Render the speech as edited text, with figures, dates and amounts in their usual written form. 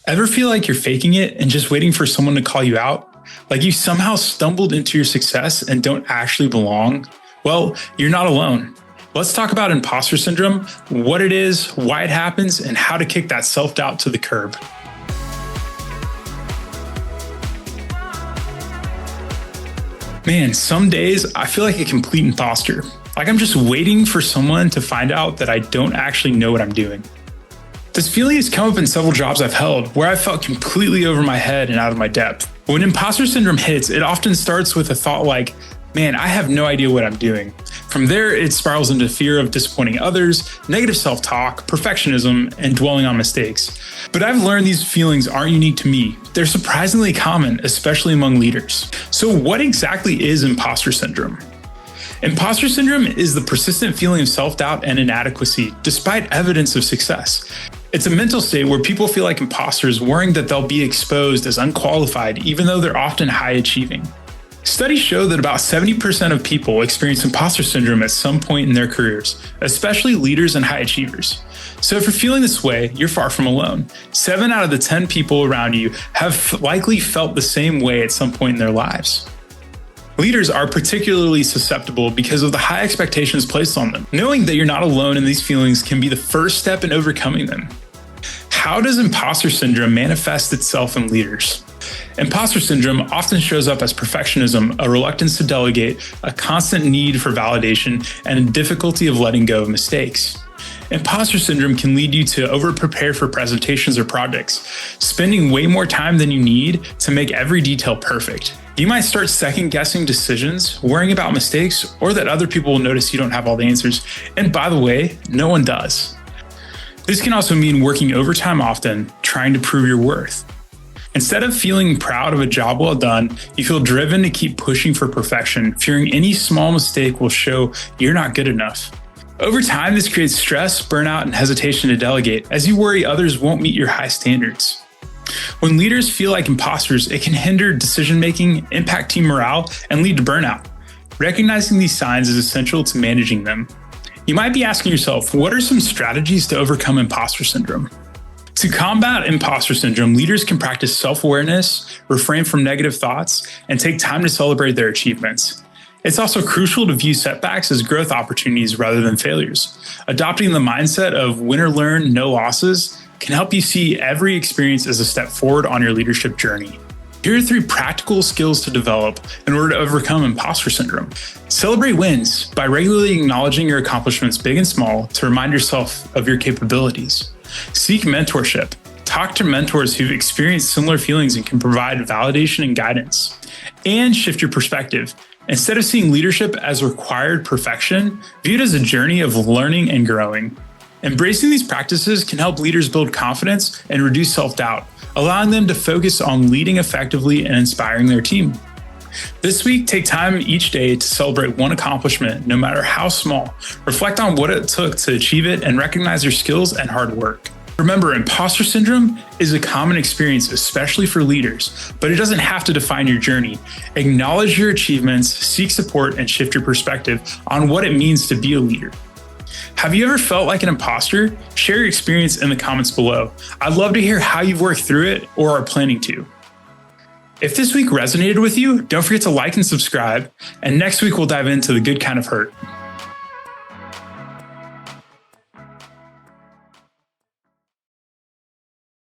Ever feel like you're faking it and just waiting for someone to call you out? Like you somehow stumbled into your success and don't actually belong? Well, you're not alone. Let's talk about imposter syndrome, what it is, why it happens, and how to kick that self-doubt to the curb. Man, some days I feel like a complete imposter. Like I'm just waiting for someone to find out that I don't actually know what I'm doing. This feeling has come up in several jobs I've held where I felt completely over my head and out of my depth. When imposter syndrome hits, it often starts with a thought like, man, I have no idea what I'm doing. From there, it spirals into fear of disappointing others, negative self-talk, perfectionism, and dwelling on mistakes. But I've learned these feelings aren't unique to me. They're surprisingly common, especially among leaders. So what exactly is imposter syndrome? Imposter syndrome is the persistent feeling of self-doubt and inadequacy despite evidence of success. It's a mental state where people feel like imposters, worrying that they'll be exposed as unqualified, even though they're often high achieving. Studies show that about 70% of people experience imposter syndrome at some point in their careers, especially leaders and high achievers. So if you're feeling this way, you're far from alone. 7 out of the 10 people around you have likely felt the same way at some point in their lives. Leaders are particularly susceptible because of the high expectations placed on them. Knowing that you're not alone in these feelings can be the first step in overcoming them. How does imposter syndrome manifest itself in leaders? Imposter syndrome often shows up as perfectionism, a reluctance to delegate, a constant need for validation, and a difficulty of letting go of mistakes. Imposter syndrome can lead you to over-prepare for presentations or projects, spending way more time than you need to make every detail perfect. You might start second-guessing decisions, worrying about mistakes, or that other people will notice you don't have all the answers. And by the way, no one does. This can also mean working overtime often, trying to prove your worth. Instead of feeling proud of a job well done, you feel driven to keep pushing for perfection, fearing any small mistake will show you're not good enough. Over time, this creates stress, burnout, and hesitation to delegate, as you worry others won't meet your high standards. When leaders feel like imposters, it can hinder decision-making, impact team morale, and lead to burnout. Recognizing these signs is essential to managing them. You might be asking yourself, what are some strategies to overcome imposter syndrome? To combat imposter syndrome, leaders can practice self-awareness, refrain from negative thoughts, and take time to celebrate their achievements. It's also crucial to view setbacks as growth opportunities rather than failures. Adopting the mindset of win or learn, no losses can help you see every experience as a step forward on your leadership journey. Here are 3 practical skills to develop in order to overcome imposter syndrome. Celebrate wins by regularly acknowledging your accomplishments, big and small, to remind yourself of your capabilities. Seek mentorship. Talk to mentors who've experienced similar feelings and can provide validation and guidance. And shift your perspective. Instead of seeing leadership as required perfection, view it as a journey of learning and growing. Embracing these practices can help leaders build confidence and reduce self-doubt, allowing them to focus on leading effectively and inspiring their team. This week, take time each day to celebrate one accomplishment, no matter how small. Reflect on what it took to achieve it and recognize your skills and hard work. Remember, imposter syndrome is a common experience, especially for leaders, but it doesn't have to define your journey. Acknowledge your achievements, seek support, and shift your perspective on what it means to be a leader. Have you ever felt like an imposter? Share your experience in the comments below. I'd love to hear how you've worked through it or are planning to. If this week resonated with you, don't forget to like and subscribe, and next week we'll dive into the good kind of hurt.